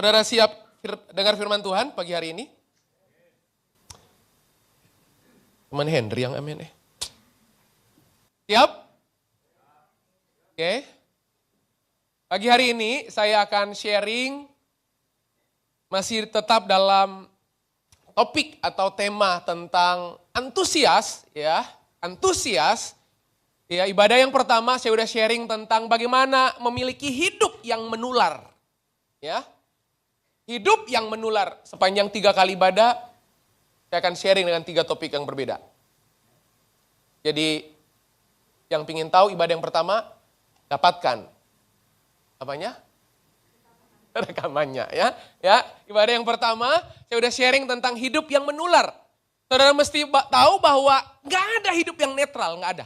Saudara siap dengar firman Tuhan pagi hari ini? Teman Henry yang amin Siap? Oke. Pagi hari ini saya akan sharing masih tetap dalam topik atau tema tentang antusias ya. Antusias. Ya, ibadah yang pertama saya udah sharing tentang bagaimana memiliki hidup yang menular. Ya. Hidup yang menular. Sepanjang 3 kali ibadah, saya akan sharing dengan 3 topik yang berbeda. Jadi, yang ingin tahu ibadah yang pertama, dapatkan. Apanya? Rekamannya ya. Ya, ibadah yang pertama, saya udah sharing tentang hidup yang menular. Saudara mesti tahu bahwa nggak ada hidup yang netral, nggak ada.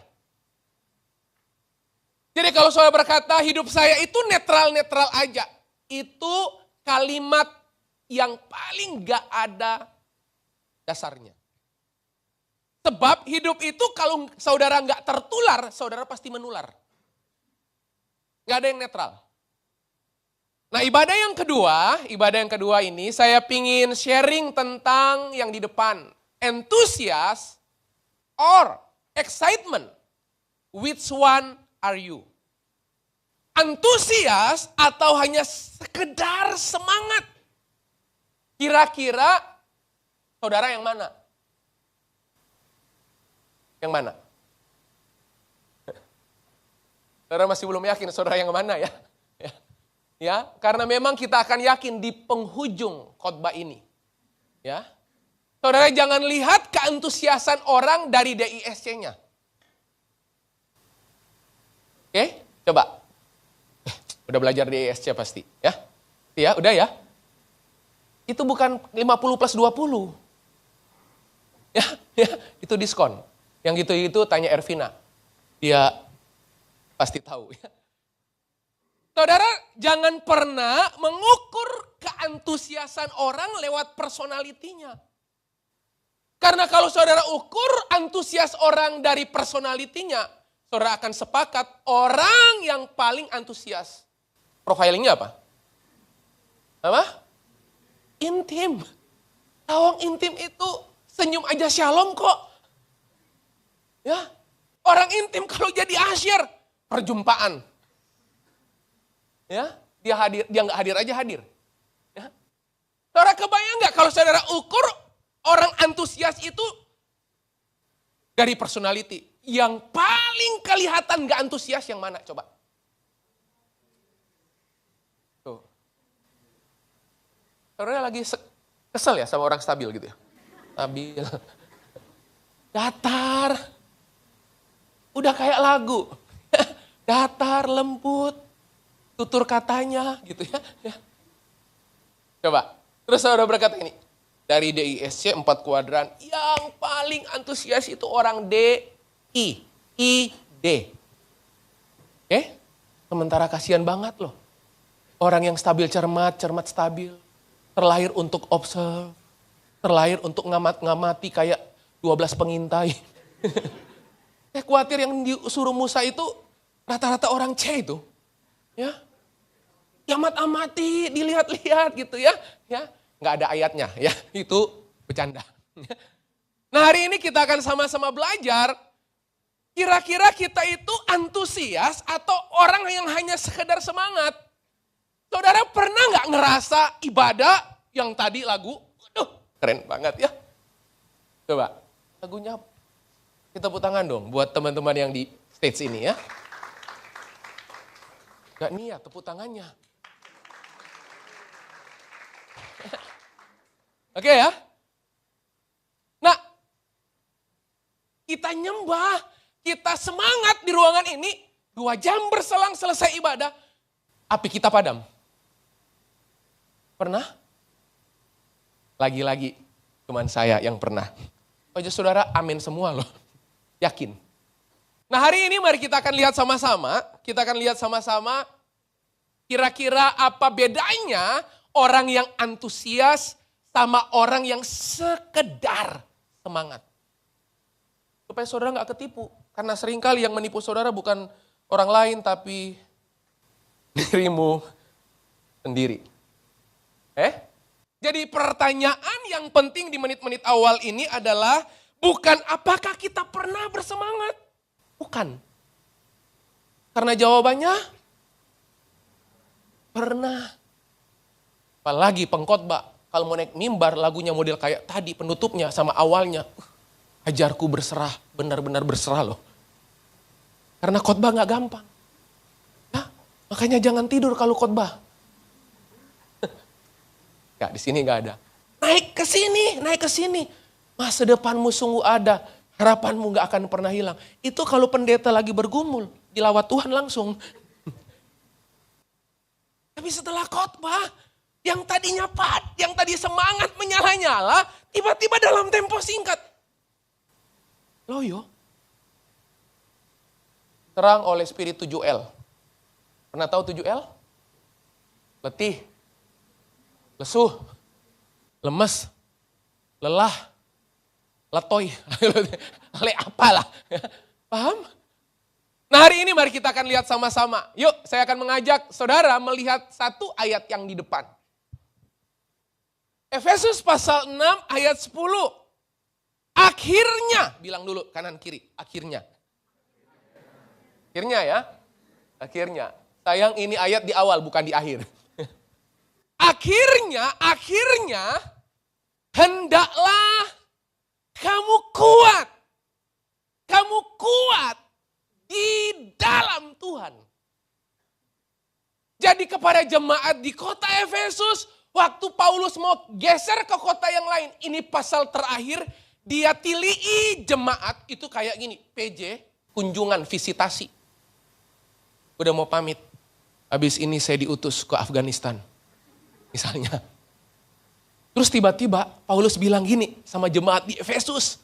Jadi kalau saudara berkata hidup saya itu netral-netral aja, itu kalimat yang paling gak ada dasarnya. Sebab hidup itu kalau saudara gak tertular, saudara pasti menular. Gak ada yang netral. Nah ibadah yang kedua ini saya pingin sharing tentang yang di depan. Enthusiast or excitement. Which one are you? Antusias atau hanya sekedar semangat? Kira-kira saudara yang mana? Yang mana? Saudara masih belum yakin saudara yang mana ya? Ya, karena memang kita akan yakin di penghujung khotbah ini. Ya. Saudara jangan lihat keantusiasan orang dari DISC-nya. Oke, coba. Udah belajar di ESC pasti, ya? Ya, udah ya? Itu bukan 50 plus 20. Ya, itu diskon. Yang gitu-gitu tanya Ervina. Dia pasti tahu. Ya. Saudara, jangan pernah mengukur keantusiasan orang lewat personalitinya. Karena kalau saudara ukur antusias orang dari personalitinya, saudara akan sepakat orang yang paling antusias. Profilingnya apa? Apa? Intim. Lawang intim itu senyum aja shalom kok. Ya, orang intim kalau jadi asyir, perjumpaan. Ya, dia nggak hadir aja hadir. Ya. Saudara kebayang nggak kalau saudara ukur orang antusias itu dari personality, yang paling kelihatan nggak antusias yang mana? Coba. Tuh. Saudara lagi kesel ya sama orang stabil gitu ya? Stabil. Datar. Udah kayak lagu. Datar, lembut. Tutur katanya gitu ya. Coba. Terus saudara berkata ini. Dari DISC 4 kuadran. Yang paling antusias itu orang DI. ID. Oke? Sementara kasihan banget loh. Orang yang stabil cermat stabil. Terlahir untuk observe. Terlahir untuk ngamati kayak 12 pengintai. Saya khawatir yang disuruh Musa itu rata-rata orang C itu. Ya. Amati, dilihat-lihat gitu ya. Ya. Nggak ada ayatnya ya. Itu bercanda. Nah hari ini kita akan sama-sama belajar. Kira-kira kita itu antusias atau orang yang hanya sekedar semangat? Saudara pernah nggak ngerasa ibadah yang tadi lagu, aduh keren banget ya. Coba lagunya kita tepuk tangan dong buat teman-teman yang di stage ini ya. Gak niat tepuk tangannya. Oke ya. Nah kita nyembah, kita semangat di ruangan ini, 2 jam berselang selesai ibadah, api kita padam. Pernah? Lagi-lagi cuman saya yang pernah. Oh saudara amin semua loh. Yakin. Nah hari ini mari kita akan lihat sama-sama. Kira-kira apa bedanya orang yang antusias sama orang yang sekedar semangat. Supaya saudara gak ketipu. Karena seringkali yang menipu saudara bukan orang lain tapi dirimu sendiri. Jadi pertanyaan yang penting di menit-menit awal ini adalah bukan apakah kita pernah bersemangat. Bukan. Karena jawabannya pernah. Apalagi pengkhotbah. Kalau mau naik mimbar lagunya model kayak tadi penutupnya sama awalnya. Ajarku berserah, benar-benar berserah loh. Karena khotbah gak gampang. Ya, makanya jangan tidur kalau khotbah. Gak, di sini gak ada. Naik ke sini, naik ke sini. Masa depanmu sungguh ada. Harapanmu gak akan pernah hilang. Itu kalau pendeta lagi bergumul. Dilawat Tuhan langsung. Tapi setelah khotbah, yang tadinya yang tadi semangat menyala-nyala, tiba-tiba dalam tempo singkat. Loyo. Terang oleh spirit 7L. Pernah tahu 7L? Letih, lesuh, lemes, lelah, letoy, le apalah. Paham? Nah hari ini mari kita akan lihat sama-sama. Yuk saya akan mengajak saudara melihat satu ayat yang di depan. Efesus pasal 6 ayat 10. Akhirnya, bilang dulu kanan kiri, akhirnya. Akhirnya ya, akhirnya. Sayang ini ayat di awal bukan di akhir. Akhirnya, hendaklah kamu kuat. Kamu kuat di dalam Tuhan. Jadi kepada jemaat di kota Efesus, waktu Paulus mau geser ke kota yang lain, ini pasal terakhir, dia tilii jemaat itu kayak gini, PJ, kunjungan, visitasi. Udah mau pamit, habis ini saya diutus ke Afghanistan, misalnya. Terus tiba-tiba Paulus bilang gini sama jemaat di Efesus,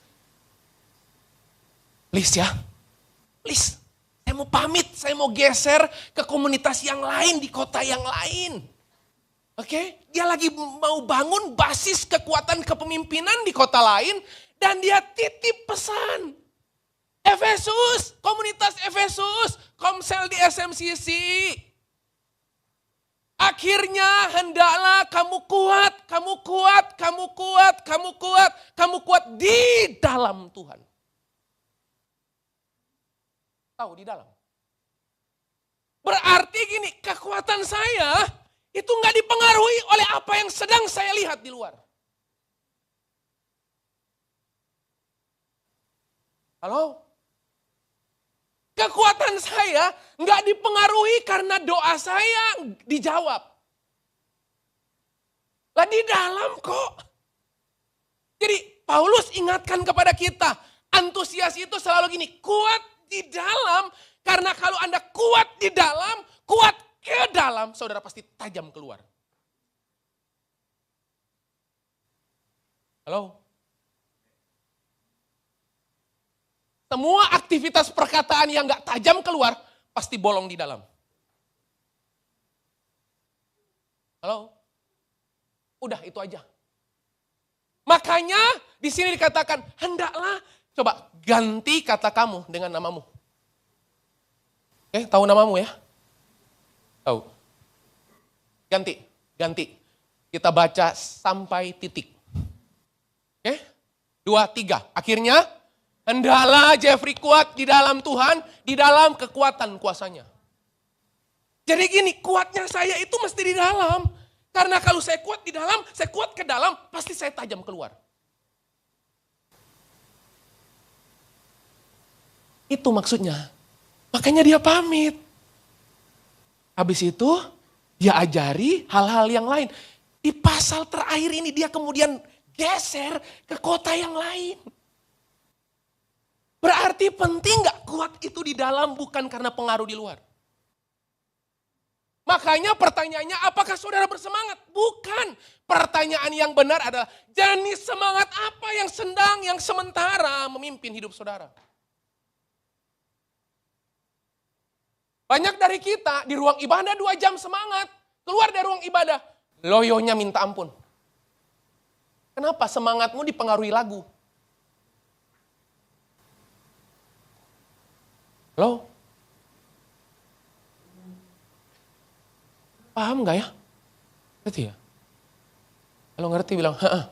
please ya, please, saya mau pamit, saya mau geser ke komunitas yang lain, di kota yang lain. Oke, dia lagi mau bangun basis kekuatan kepemimpinan di kota lain dan dia titip pesan. Efesus, komunitas Efesus, Komsel di SMCC. Akhirnya hendaklah kamu kuat, kamu kuat, kamu kuat, kamu kuat, kamu kuat di dalam Tuhan. Tahu di dalam. Berarti gini, kekuatan saya itu nggak dipengaruhi oleh apa yang sedang saya lihat di luar. Halo? Kekuatan saya nggak dipengaruhi karena doa saya dijawab. Lah di dalam kok. Jadi Paulus ingatkan kepada kita, antusias itu selalu gini, kuat di dalam, karena kalau Anda kuat di dalam, kuat ke dalam, saudara pasti tajam keluar. Halo? Semua aktivitas perkataan yang gak tajam keluar, pasti bolong di dalam. Halo? Udah itu aja. Makanya di sini dikatakan, hendaklah, coba ganti kata kamu dengan namamu. Oke, tahu namamu ya? Tahu. Ganti. Kita baca sampai titik. Oke? 2, 3. Akhirnya, hendaklah Jeffrey kuat di dalam Tuhan, di dalam kekuatan kuasanya. Jadi gini, kuatnya saya itu mesti di dalam. Karena kalau saya kuat di dalam, saya kuat ke dalam, pasti saya tajam keluar. Itu maksudnya. Makanya dia pamit. Habis itu, dia ajari hal-hal yang lain. Di pasal terakhir ini dia kemudian geser ke kota yang lain. Berarti penting gak kuat itu di dalam bukan karena pengaruh di luar. Makanya pertanyaannya apakah saudara bersemangat? Bukan. Pertanyaan yang benar adalah jenis semangat apa yang sedang, yang sementara memimpin hidup saudara. Banyak dari kita di ruang ibadah 2 jam semangat. Keluar dari ruang ibadah, loyonya minta ampun. Kenapa? Semangatmu dipengaruhi lagu. Halo? Paham gak ya? Berarti ya? Kalau ngerti bilang, ha.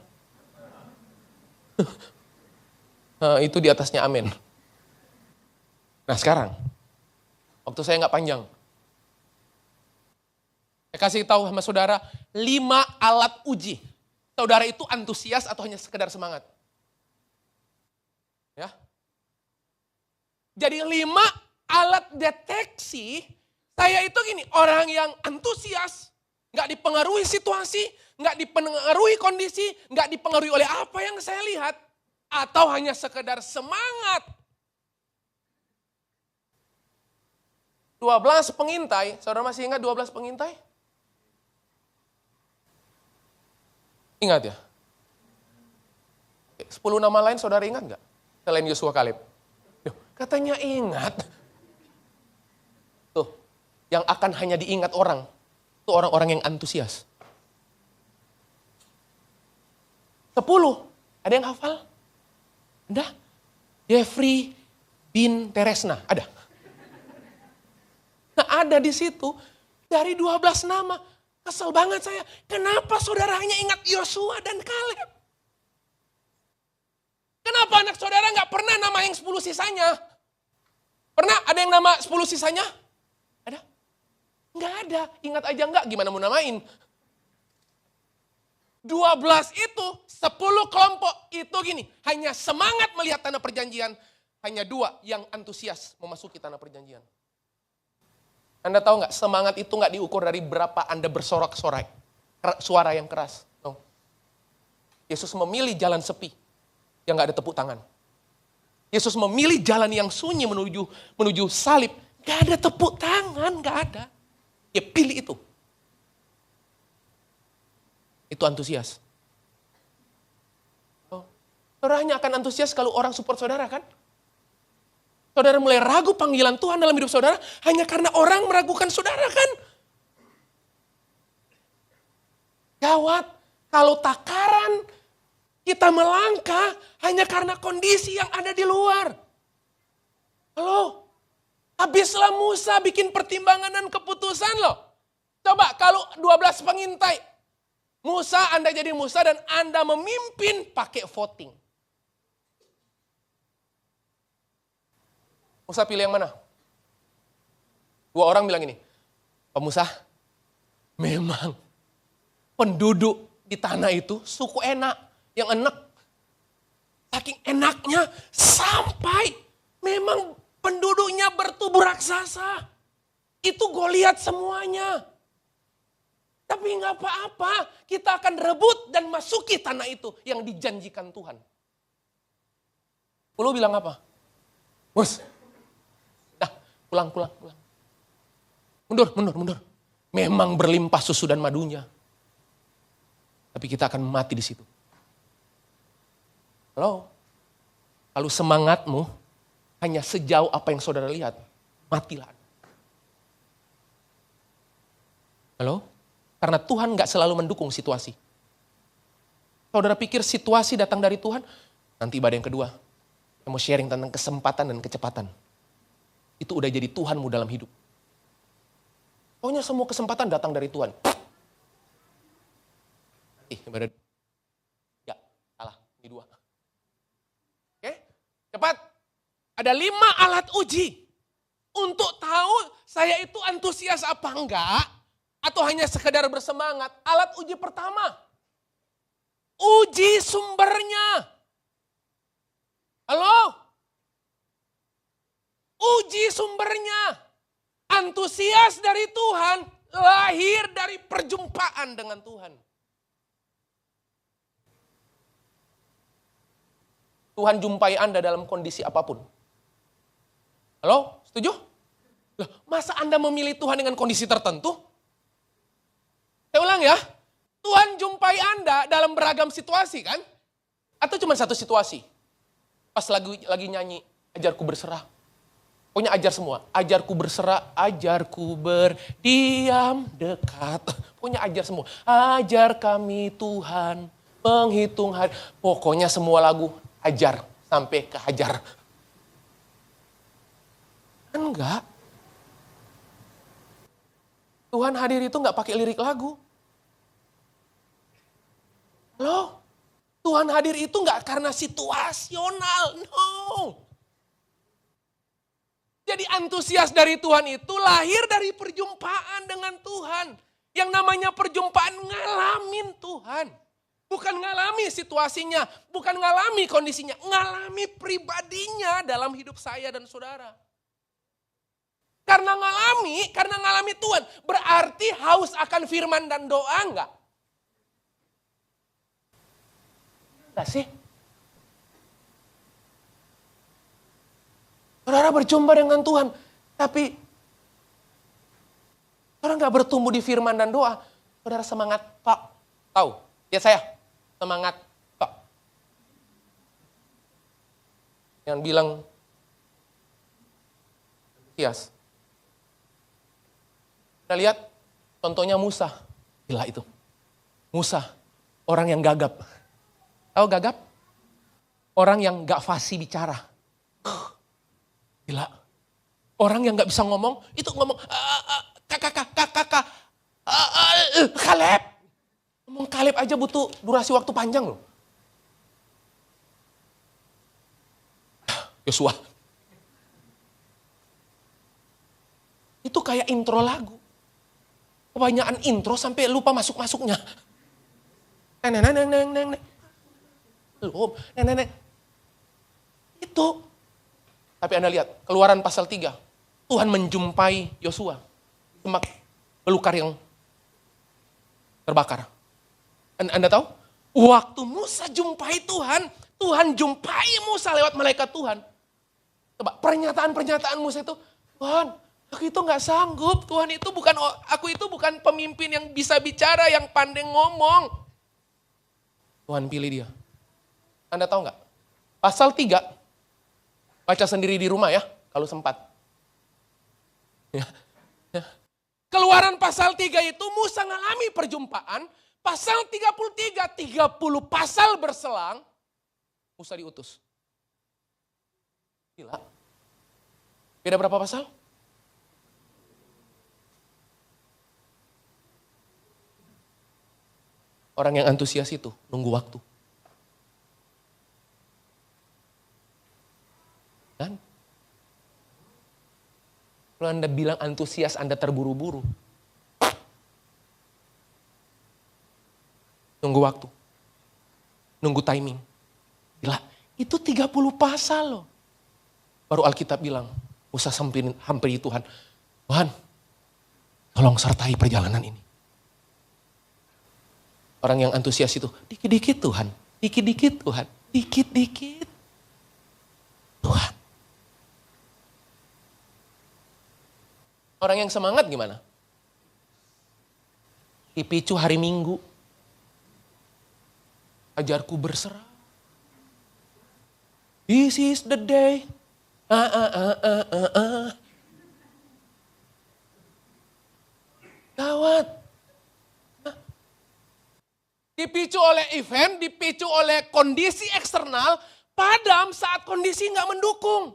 Itu di atasnya amin. Nah sekarang, waktu saya nggak panjang. Saya kasih tahu sama saudara, 5 alat uji. Saudara itu antusias atau hanya sekedar semangat? Ya. Jadi 5 alat deteksi, saya itu gini, orang yang antusias, nggak dipengaruhi situasi, nggak dipengaruhi kondisi, nggak dipengaruhi oleh apa yang saya lihat, atau hanya sekedar semangat. 12 pengintai, saudara masih ingat 12 pengintai? Ingat ya? 10 nama lain saudara ingat nggak? Selain Yosua Kaleb. Katanya ingat. Tuh, yang akan hanya diingat orang, itu orang-orang yang antusias. 10, ada yang hafal? Ada? Jeffrey bin Teresna, ada? Nah ada di situ, dari 12 nama, kesel banget saya. Kenapa saudara hanya ingat Yosua dan Kaleb? Kenapa anak saudara nggak pernah nama yang 10 sisanya? Pernah ada yang nama 10 sisanya? Ada? Nggak ada, ingat aja nggak, gimana mau namain? 12 itu, 10 kelompok itu gini, hanya semangat melihat tanah perjanjian, hanya 2 yang antusias memasuki tanah perjanjian. Anda tahu nggak, semangat itu nggak diukur dari berapa Anda bersorak-sorai, suara yang keras. No. Yesus memilih jalan sepi, yang nggak ada tepuk tangan. Yesus memilih jalan yang sunyi menuju salib, nggak ada tepuk tangan, nggak ada. Dia pilih itu. Itu antusias. Oh, saudara hanya akan antusias kalau orang support saudara kan? Saudara mulai ragu panggilan Tuhan dalam hidup saudara hanya karena orang meragukan saudara kan? Gawat, kalau takaran kita melangkah hanya karena kondisi yang ada di luar. Halo, habislah Musa bikin pertimbangan dan keputusan loh. Coba kalau 12 pengintai, Musa, Anda jadi Musa dan Anda memimpin pakai voting. Musa pilih yang mana? 2 orang bilang ini, Pak Musa, memang penduduk di tanah itu suku enak, yang enak. Saking enaknya sampai memang penduduknya bertubuh raksasa. Itu Goliat semuanya. Tapi nggak apa-apa, kita akan rebut dan masuki tanah itu yang dijanjikan Tuhan. Lu bilang apa? Bos, dah pulang. Mundur. Memang berlimpah susu dan madunya. Tapi kita akan mati di situ. Halo? Kalau semangatmu hanya sejauh apa yang saudara lihat, matilah. Halo? Karena Tuhan gak selalu mendukung situasi. Saudara pikir situasi datang dari Tuhan? Nanti badai yang kedua. Saya mau sharing tentang kesempatan dan kecepatan. Itu udah jadi Tuhanmu dalam hidup. Pokoknya semua kesempatan datang dari Tuhan. Ya, salah. Ini 2. Oke, cepat. Ada 5 alat uji. Untuk tahu saya itu antusias apa enggak. Atau hanya sekedar bersemangat. Alat uji pertama. Uji sumbernya. Halo? Uji sumbernya. Antusias dari Tuhan. Lahir dari perjumpaan dengan Tuhan. Tuhan jumpai Anda dalam kondisi apapun. Halo? Setuju? Loh, masa Anda memilih Tuhan dengan kondisi tertentu? Saya ulang ya, Tuhan jumpai Anda dalam beragam situasi kan? Atau cuma satu situasi? Pas lagi nyanyi, ajarku berserah. Pokoknya ajar semua. Ajarku berserah, ajarku berdiam dekat. Pokoknya ajar semua. Ajar kami Tuhan, menghitung hari. Pokoknya semua lagu ajar, sampai ke hajar. Enggak. Tuhan hadir itu nggak pakai lirik lagu. Tuhan hadir itu nggak karena situasional, no. Jadi antusias dari Tuhan itu lahir dari perjumpaan dengan Tuhan. Yang namanya perjumpaan ngalamin Tuhan. Bukan ngalami situasinya, bukan ngalami kondisinya, ngalami pribadinya dalam hidup saya dan saudara. Karena ngalami Tuhan, berarti haus akan firman dan doa enggak? Enggak sih? Saudara berjumpa dengan Tuhan, tapi saudara nggak bertumbuh di firman dan doa. Saudara semangat, Pak. Tahu, ya saya, semangat, Pak. Yang bilang, antusias. Kita lihat, contohnya Musa. Gila itu. Musa, orang yang gagap. Tahu gagap? Orang yang gak fasih bicara. Gila. Orang yang gak bisa ngomong, itu ngomong, kakak, Kaleb. Ngomong Kaleb aja butuh durasi waktu panjang loh. Yosua. Itu kayak intro lagu. Kebanyakan intro sampai lupa masuk-masuknya. Neng. Belum, neng. Itu. Tapi Anda lihat, Keluaran pasal 3. Tuhan menjumpai Yosua. Semak belukar yang terbakar. Anda tahu? Waktu Musa jumpai Tuhan, Tuhan jumpai Musa lewat malaikat Tuhan. Coba pernyataan-pernyataan Musa itu, Tuhan, aku itu gak sanggup. Tuhan itu aku itu bukan pemimpin yang bisa bicara, yang pandai ngomong. Tuhan pilih dia. Anda tahu gak? Pasal 3. Baca sendiri di rumah ya, kalau sempat. Ya. Keluaran pasal 3 itu Musa ngalami perjumpaan. Pasal 33, 30 pasal berselang, Musa diutus. Gila. Beda berapa pasal? Orang yang antusias itu nunggu waktu. Kan? Kalau Anda bilang antusias, Anda terburu-buru. Nunggu waktu. Nunggu timing. Gila, itu 30 pasal loh. Baru Alkitab bilang, Musa hampiri Tuhan. Tuhan, tolong sertai perjalanan ini. Orang yang antusias itu, dikit-dikit Tuhan, dikit-dikit Tuhan, dikit-dikit Tuhan. Orang yang semangat gimana? Dipicu hari Minggu. Ajarku berserah. This is the day. Gawat. Dipicu oleh event, dipicu oleh kondisi eksternal, padam saat kondisi nggak mendukung.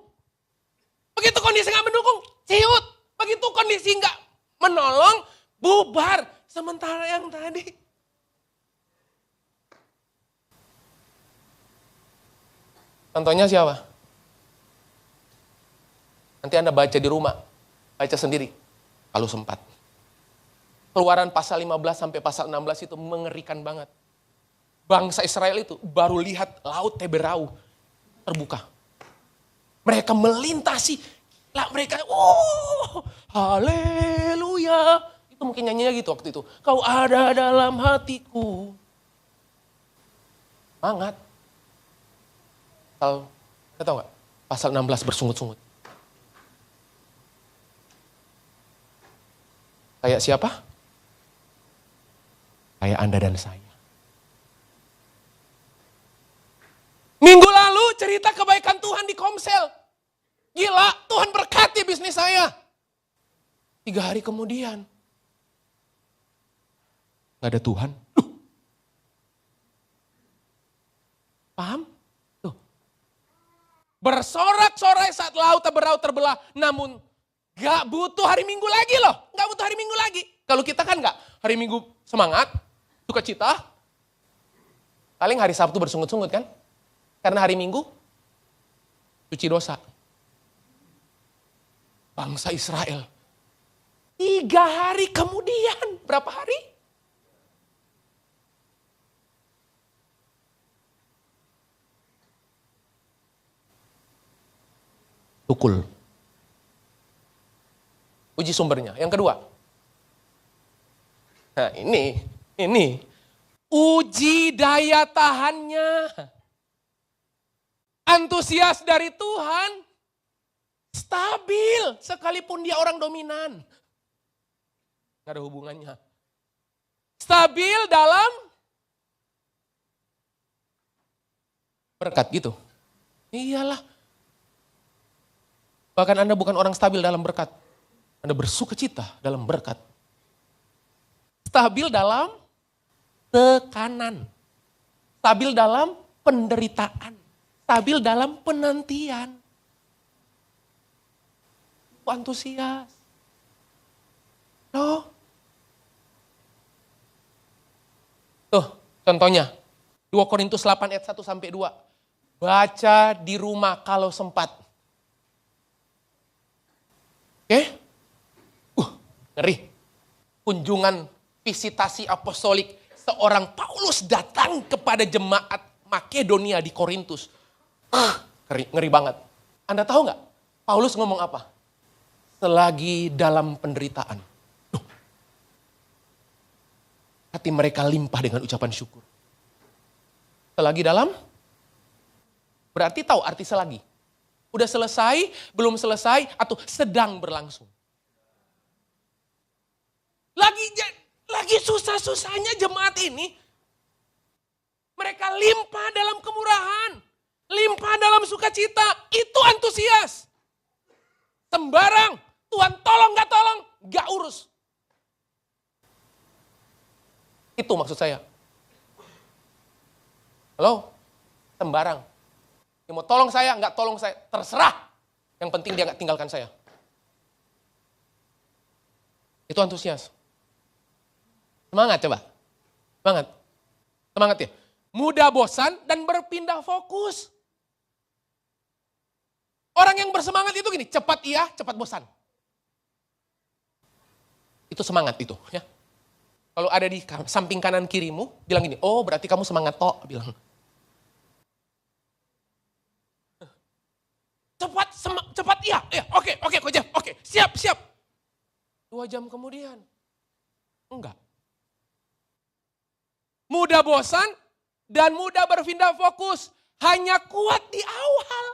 Begitu kondisi nggak mendukung, ciut. Begitu kondisi nggak menolong, bubar. Sementara yang tadi. Contohnya siapa? Nanti Anda baca di rumah. Baca sendiri. Kalau sempat. Keluaran pasal 15 sampai pasal 16 itu mengerikan banget. Bangsa Israel itu baru lihat laut Teberau terbuka. Mereka melintasi. Lah mereka, haleluya. Itu mungkin nyanyinya gitu waktu itu. Kau ada dalam hatiku. Semangat. Kita tahu gak? Pasal 16 bersungut-sungut. Kayak siapa? Kayak Anda dan saya. Minggu lalu cerita kebaikan Tuhan di Komsel. Gila, Tuhan berkati bisnis saya. 3 hari kemudian. Gak ada Tuhan. Paham? Tuh. Bersorak-sorai saat laut Teberau terbelah. Namun gak butuh hari Minggu lagi loh. Gak butuh hari Minggu lagi. Kalau kita kan gak. Hari Minggu semangat, sukacita. Paling hari Sabtu bersungut-sungut kan? Karena hari Minggu cuci dosa. Bangsa Israel. 3 hari kemudian. Berapa hari? Tukul. Uji sumbernya. Yang kedua. Nah ini. Uji daya tahannya. Antusias dari Tuhan. Stabil. Sekalipun dia orang dominan. Gak ada hubungannya. Stabil dalam berkat gitu. Iyalah. Bahkan Anda bukan orang stabil dalam berkat. Anda bersukacita dalam berkat. Stabil dalam tekanan. Stabil dalam penderitaan. Stabil dalam penantian. Antusias. Loh. Tuh, contohnya. 2 Korintus 8 ayat 1 sampai 2. Baca di rumah kalau sempat. Oke? Ngeri. Kunjungan visitasi apostolik. Seorang Paulus datang kepada jemaat Makedonia di Korintus. Ngeri banget. Anda tahu nggak? Paulus ngomong apa? Selagi dalam penderitaan. Hati mereka limpah dengan ucapan syukur. Selagi dalam? Berarti tahu arti selagi. Udah selesai, belum selesai, atau sedang berlangsung. Lagi susah-susahnya jemaat ini. Mereka limpah dalam kemurahan. Limpah dalam sukacita. Itu antusias. Sembarang. Tuhan tolong gak urus. Itu maksud saya. Halo? Sembarang. Dia mau tolong saya, gak tolong saya. Terserah. Yang penting dia gak tinggalkan saya. Itu antusias. Semangat coba. Semangat ya. Mudah bosan dan berpindah fokus. Orang yang bersemangat itu gini, cepat iya, cepat bosan. Itu semangat itu ya. Kalau ada di samping kanan kirimu, bilang gini, oh berarti kamu semangat toh, bilang. Cepat iya, oke, siap. 2 jam kemudian, enggak. Mudah bosan dan mudah berpindah fokus, hanya kuat di awal.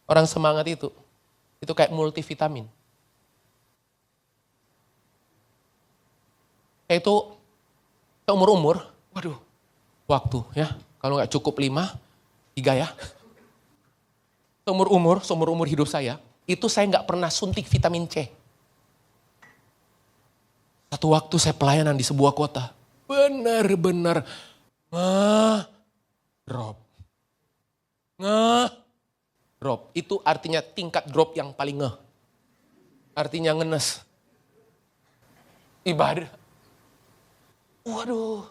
Orang semangat itu kayak multivitamin. Itu seumur-umur, waduh, waktu ya. Kalau nggak cukup 5, 3 ya. Seumur-umur hidup saya, itu saya nggak pernah suntik vitamin C. Satu waktu saya pelayanan di sebuah kota, benar-benar drop. Drop, itu artinya tingkat drop yang paling Artinya ngenes. Ibadah. Waduh,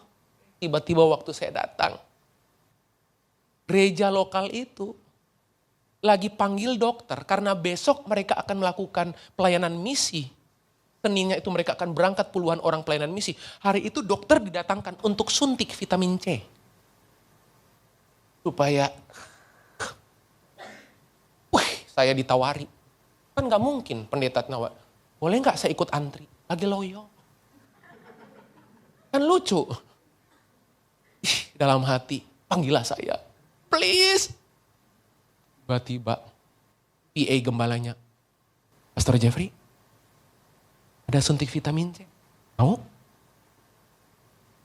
tiba-tiba waktu saya datang. Gereja lokal itu lagi panggil dokter karena besok mereka akan melakukan pelayanan misi. Seninnya itu mereka akan berangkat puluhan orang pelayanan misi. Hari itu dokter didatangkan untuk suntik vitamin C. Supaya saya ditawari. Kan gak mungkin pendeta nawar. Boleh gak saya ikut antri? Lagi loyo. Kan lucu. Dalam hati, panggillah saya. Please. Tiba-tiba, PA gembalanya. Pastor Jeffrey, ada suntik vitamin C. Mau?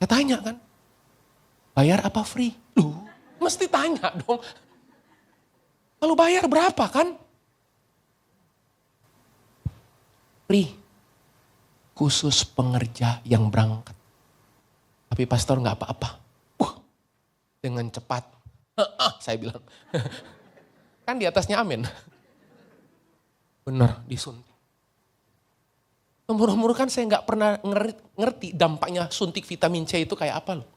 Saya tanya kan. Bayar apa free? Loh, mesti tanya dong. Kalau bayar berapa kan? Free. Khusus pengerja yang berangkat. Tapi pastor gak apa-apa. Dengan cepat. Saya bilang. Kan di atasnya amin. Benar disuntik. Umur-umur kan saya nggak pernah ngerti dampaknya suntik vitamin C itu kayak apa loh.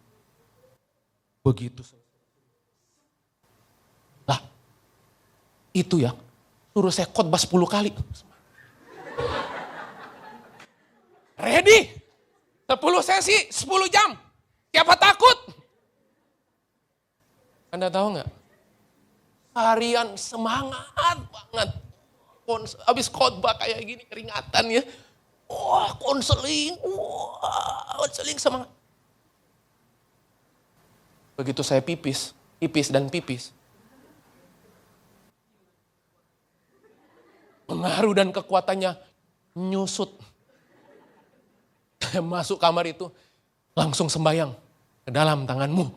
Begitu. Lah, itu ya, suruh saya khotbah 10 kali. Ready? 10 sesi, 10 jam. Siapa takut? Anda tahu nggak? Harian semangat banget. Habis khotbah kayak gini keringatan ya. Wah, konseling semangat. Begitu saya pipis dan pipis. Pengaruh dan kekuatannya nyusut. Masuk kamar itu, langsung sembayang ke dalam tanganmu.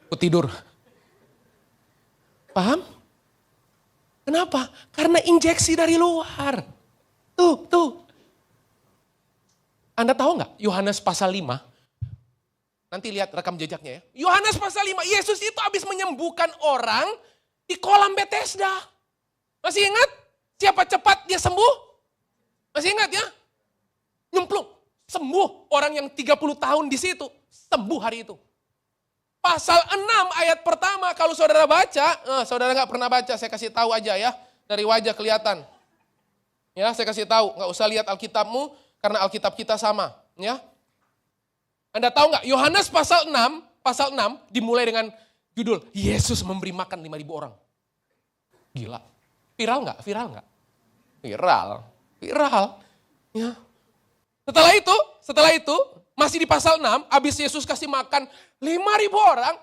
Aku tidur. Paham? Kenapa? Karena injeksi dari luar. Tuh. Anda tahu nggak Yohanes pasal 5? Nanti lihat rekam jejaknya ya. Yohanes pasal 5, Yesus itu habis menyembuhkan orang di kolam Bethesda. Masih ingat? Siapa cepat dia sembuh? Masih ingat ya? Nyemplung, sembuh orang yang 30 tahun di situ, sembuh hari itu. Pasal 6 ayat pertama kalau saudara baca, saudara nggak pernah baca, saya kasih tahu aja ya, dari wajah kelihatan. Ya, saya kasih tahu, nggak usah lihat Alkitabmu karena Alkitab kita sama, ya. Anda tahu nggak? Yohanes pasal 6 dimulai dengan judul Yesus memberi makan 5.000 orang. Gila. Viral nggak? Viral. Ya. Setelah itu masih di pasal 6, habis Yesus kasih makan 5.000 orang.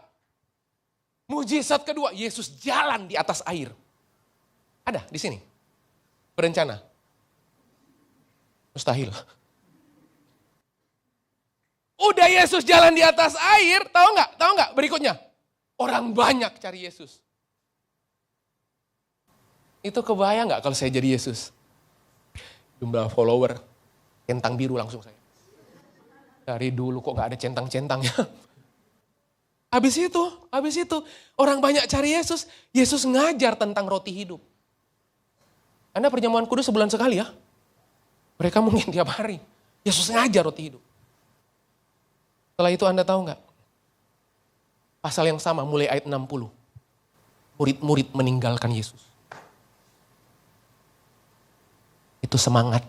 Mujizat kedua, Yesus jalan di atas air. Ada di sini. Berencana. Mustahil. Udah Yesus jalan di atas air, tahu nggak berikutnya? Orang banyak cari Yesus. Itu kebayang nggak kalau saya jadi Yesus? Jumlah follower, centang biru langsung saya. Dari dulu kok nggak ada centang-centangnya. Habis itu orang banyak cari Yesus. Yesus ngajar tentang roti hidup. Anda perjamuan kudus sebulan sekali ya? Mereka mungkin tiap hari. Yesus ngajar roti hidup. Setelah itu Anda tahu nggak? Pasal yang sama mulai ayat 60. Murid-murid meninggalkan Yesus. Itu semangat.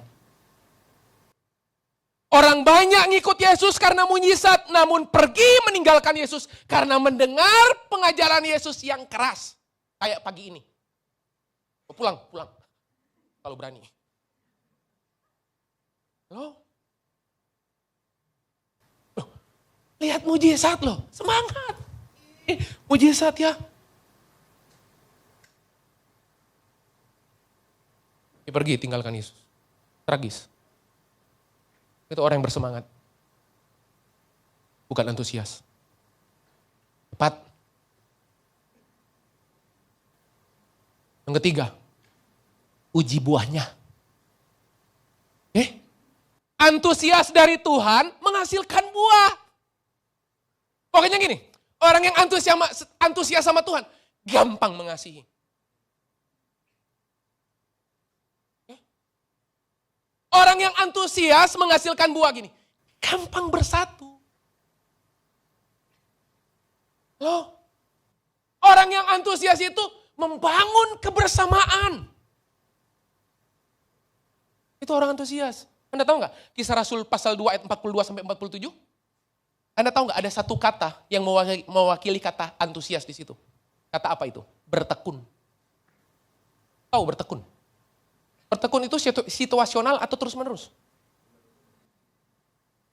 Orang banyak ngikut Yesus karena mujizat, namun pergi meninggalkan Yesus karena mendengar pengajaran Yesus yang keras. Kayak pagi ini. Pulang. Kalau berani. Loh, lihat mujizat loh, semangat. Mujizat ya. Dia pergi tinggalkan Yesus. Tragis. Itu orang yang bersemangat. Bukan antusias. 4. Yang ketiga, uji buahnya. Antusias dari Tuhan menghasilkan buah. Pokoknya gini, orang yang antusias sama Tuhan, gampang mengasihi. Orang yang antusias menghasilkan buah gini, gampang bersatu. Loh, orang yang antusias itu membangun kebersamaan. Itu orang antusias. Anda tahu nggak Kisah Rasul pasal 2 ayat 42 sampai 47? Anda tahu nggak ada satu kata yang mewakili kata antusias di situ? Kata apa itu? Bertekun. Tahu bertekun? Bertekun itu situasional atau terus menerus?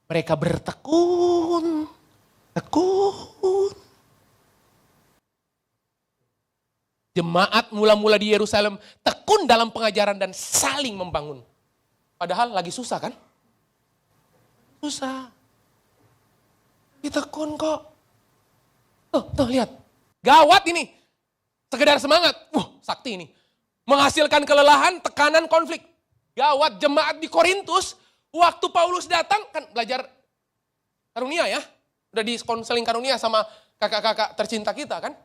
Mereka bertekun, tekun. Jemaat mula-mula di Yerusalem tekun dalam pengajaran dan saling membangun. Padahal lagi susah kan? Susah. Ditekun kok. Tuh lihat. Gawat ini. Sekedar semangat. Sakti ini. Menghasilkan kelelahan, tekanan, konflik. Gawat jemaat di Korintus. Waktu Paulus datang, kan belajar karunia ya. Udah di konseling karunia sama kakak-kakak tercinta kita kan.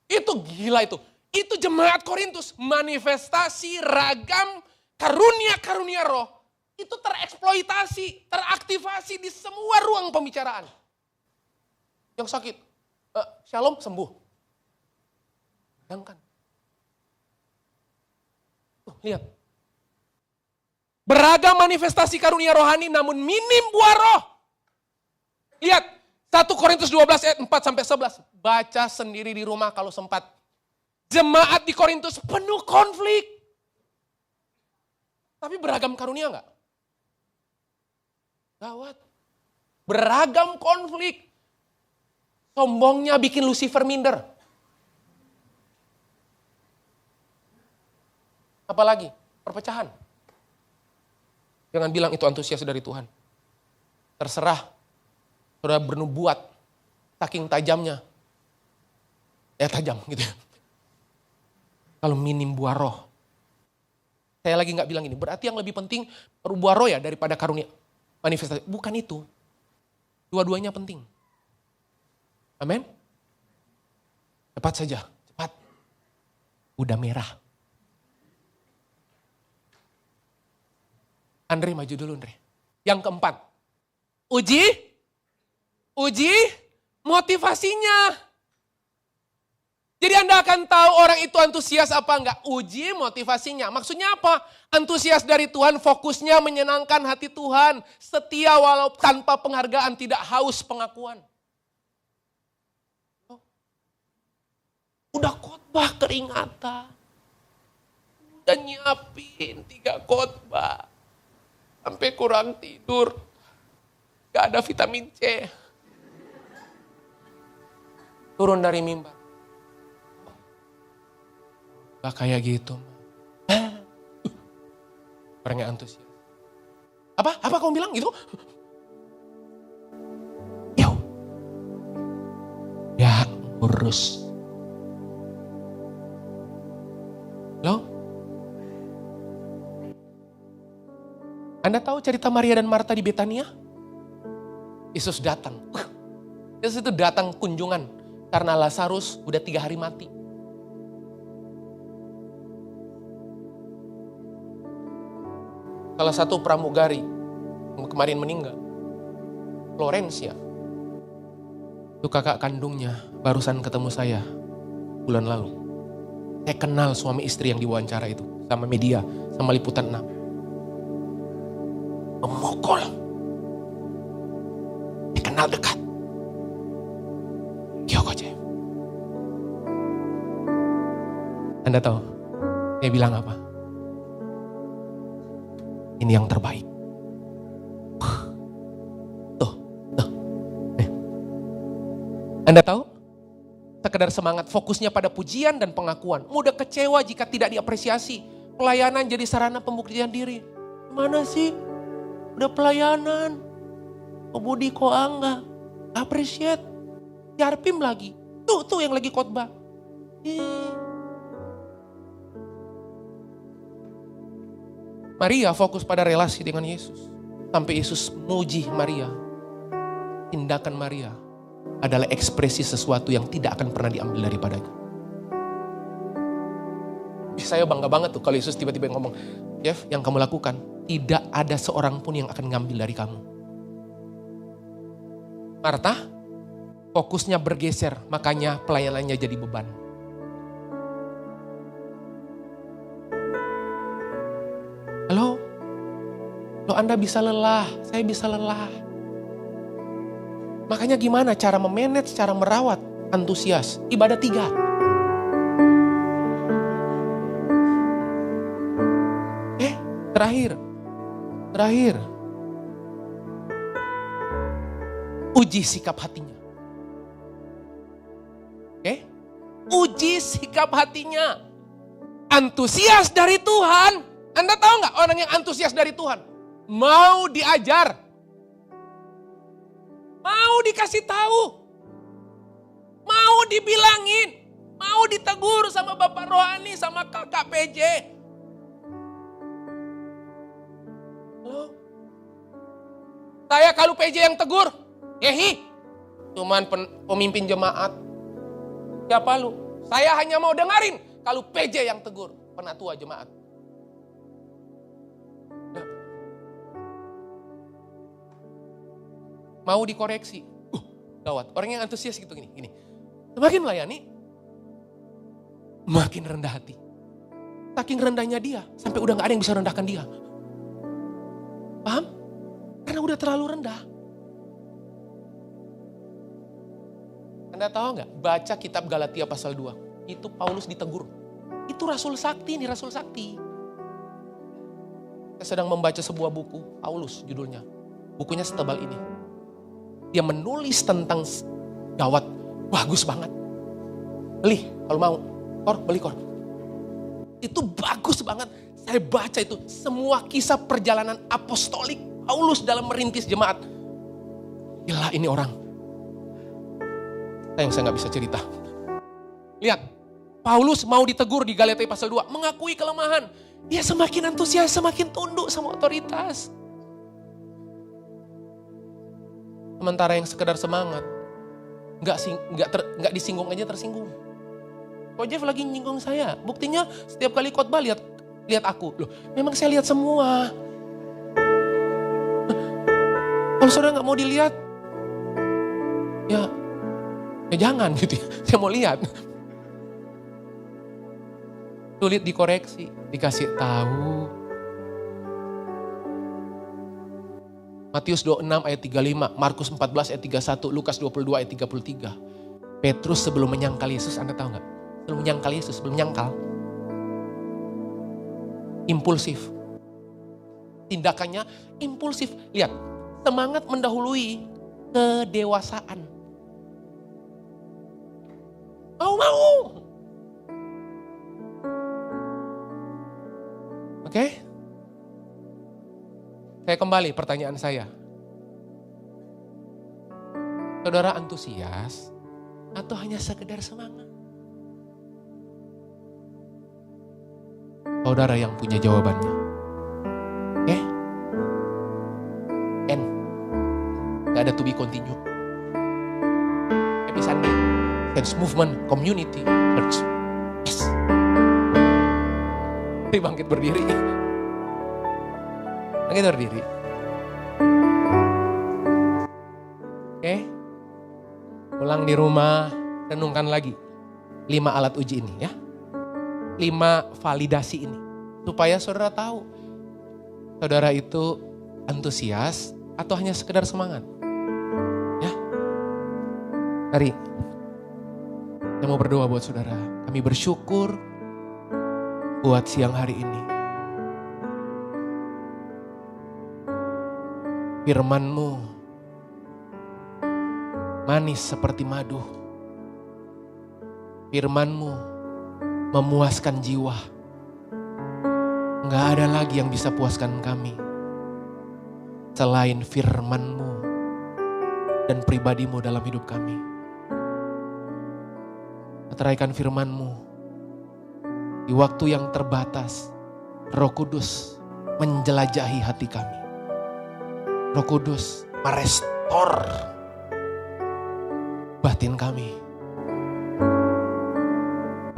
Itu gila itu. Itu jemaat Korintus. Manifestasi ragam karunia-karunia roh itu tereksploitasi, teraktivasi di semua ruang pembicaraan. Yang sakit, shalom sembuh. Bayangkan. Lihat. Beragam manifestasi karunia rohani namun minim buah roh. Lihat, 1 Korintus 12 ayat 4 sampai 11. Baca sendiri di rumah kalau sempat. Jemaat di Korintus penuh konflik. Tapi beragam karunia enggak? Gawat. Beragam konflik. Sombongnya bikin Lucifer minder. Apalagi? Perpecahan. Jangan bilang itu antusias dari Tuhan. Terserah. Saudara bernubuat. Saking tajamnya. Tajam gitu ya. Kalau minim buah roh. Saya lagi gak bilang ini. Berarti yang lebih penting buah roh ya daripada karunia. Manifestasi. Bukan itu. Dua-duanya penting. Amin. Cepat saja. Cepat. Udah merah. Andre maju dulu Andre. Yang keempat. Uji motivasinya. Jadi Anda akan tahu orang itu antusias apa enggak. Uji motivasinya. Maksudnya apa? Antusias dari Tuhan, fokusnya menyenangkan hati Tuhan. Setia walau tanpa penghargaan, tidak haus pengakuan. Udah khotbah keringatan. Udah nyiapin 3 khotbah. Sampai kurang tidur. Gak ada vitamin C. Turun dari mimbar. Gak kayak gitu. Orangnya antusias. Apa kamu bilang gitu? Ya urus. Loh? Anda tahu cerita Maria dan Marta di Betania? Yesus datang. Yesus itu datang kunjungan. Karena Lazarus udah 3 hari mati. Salah satu pramugari yang kemarin meninggal, Florencia, itu kakak kandungnya barusan ketemu saya bulan lalu. Saya kenal suami istri yang diwawancara itu sama media, sama Liputan 6. Memukul. Saya kenal dekat. Kyoko Jeff. Anda tahu, dia bilang apa? Ini yang terbaik. Tuh. Anda tahu? Sekedar semangat, fokusnya pada pujian dan pengakuan. Mudah kecewa jika tidak diapresiasi. Pelayanan jadi sarana pembuktian diri. Mana sih? Udah pelayanan. Kok Budi kok enggak? Appreciate. Yarpim lagi. Tuh yang lagi khotbah. Maria fokus pada relasi dengan Yesus. Sampai Yesus muji Maria. Tindakan Maria adalah ekspresi sesuatu yang tidak akan pernah diambil daripadanya. Saya bangga banget tuh kalau Yesus tiba-tiba ngomong, Jeff, yang kamu lakukan, tidak ada seorang pun yang akan ngambil dari kamu. Marta, fokusnya bergeser, makanya pelayanannya jadi beban. Halo, Anda bisa lelah, saya bisa lelah. Makanya gimana cara memanage, cara merawat antusias? Ibadah 3. Terakhir. Uji sikap hatinya. Uji sikap hatinya. Antusias dari Tuhan. Anda tahu nggak orang yang antusias dari Tuhan? Mau diajar. Mau dikasih tahu. Mau dibilangin. Mau ditegur sama Bapak Rohani, sama kakak PJ. Halo? Saya kalau PJ yang tegur. Cuman pemimpin jemaat. Siapa lu? Saya hanya mau dengerin kalau PJ yang tegur. Penatua jemaat. mau dikoreksi. Gawat, orang yang antusias gitu gini. Semakin melayani, makin rendah hati. Saking rendahnya dia, sampai udah gak ada yang bisa rendahkan dia. Paham? Karena udah terlalu rendah. Anda tahu gak? Baca kitab Galatia pasal 2. Itu Paulus ditegur. Itu Rasul Sakti nih, Rasul Sakti. Saya sedang membaca sebuah buku, Paulus judulnya. Bukunya setebal ini. Dia menulis tentang gawat, bagus banget. Beli kalau mau, beli kor. Itu bagus banget. Saya baca itu semua kisah perjalanan apostolik Paulus dalam merintis jemaat. Gila ini orang. Saya gak bisa cerita. Lihat, Paulus mau ditegur di Galatia pasal 2, mengakui kelemahan. Dia semakin antusias, semakin tunduk sama otoritas. Sementara yang sekedar semangat, gak disinggung aja tersinggung. Kok Jeff lagi nyinggung saya? Buktinya setiap kali khotbah lihat aku. Loh, memang saya lihat semua. Kalau saudara gak mau dilihat, ya jangan gitu ya. Saya mau lihat. Sulit dikoreksi, dikasih tahu. Matius 26 ayat 35, Markus 14 ayat 31, Lukas 22 ayat 33. Petrus sebelum menyangkal Yesus, Anda tahu gak? Sebelum menyangkal Yesus, sebelum menyangkal. Impulsif. Tindakannya impulsif. Lihat, semangat mendahului kedewasaan. Mau. Oke? Saya kembali pertanyaan saya. Saudara antusias atau hanya sekedar semangat? Saudara yang punya jawabannya. Oke? N. Gak ada to be continue. Happy Sunday. Sense Movement Community Church. Yes. Mari bangkit berdiri. Bangkit berdiri. Oke. Pulang di rumah, renungkan lagi 5 alat uji ini ya. 5 validasi ini. Supaya saudara tahu. Saudara itu antusias atau hanya sekedar semangat. Ya. Mari. Saya mau berdoa buat saudara. Kami bersyukur buat siang hari ini. Firman-Mu manis seperti madu. Firman-Mu memuaskan jiwa. Enggak ada lagi yang bisa puaskan kami selain firman-Mu dan pribadi-Mu dalam hidup kami. Meteraikan firman-Mu di waktu yang terbatas. Roh Kudus menjelajahi hati kami. Roh Kudus merestor batin kami.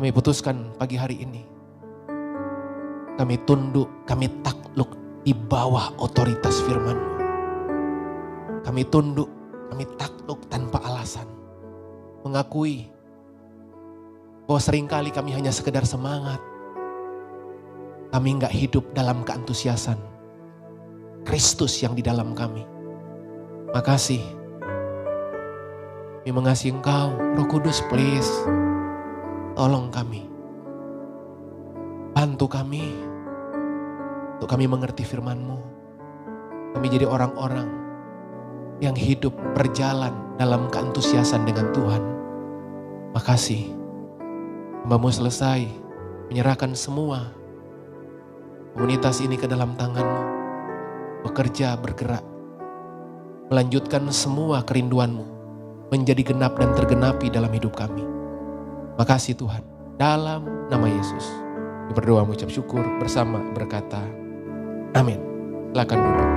Kami putuskan pagi hari ini. Kami tunduk, kami takluk di bawah otoritas firman-Mu. Kami tunduk, kami takluk tanpa alasan. Mengakui bahwa seringkali kami hanya sekedar semangat. Kami gak hidup dalam keantusiasan Kristus yang di dalam kami. Makasih. Kami mengasihi Engkau, Roh Kudus please. Tolong kami. Bantu kami. Untuk kami mengerti firman-Mu. Kami jadi orang-orang yang hidup berjalan dalam keantusiasan dengan Tuhan. Makasih. Hamba-Mu selesai menyerahkan semua komunitas ini ke dalam tangan-Mu. Bekerja, bergerak. Melanjutkan semua kerinduan-Mu menjadi genap dan tergenapi dalam hidup kami. Makasih Tuhan. Dalam nama Yesus. Berdoa mengucap syukur bersama berkata amin. Silakan duduk.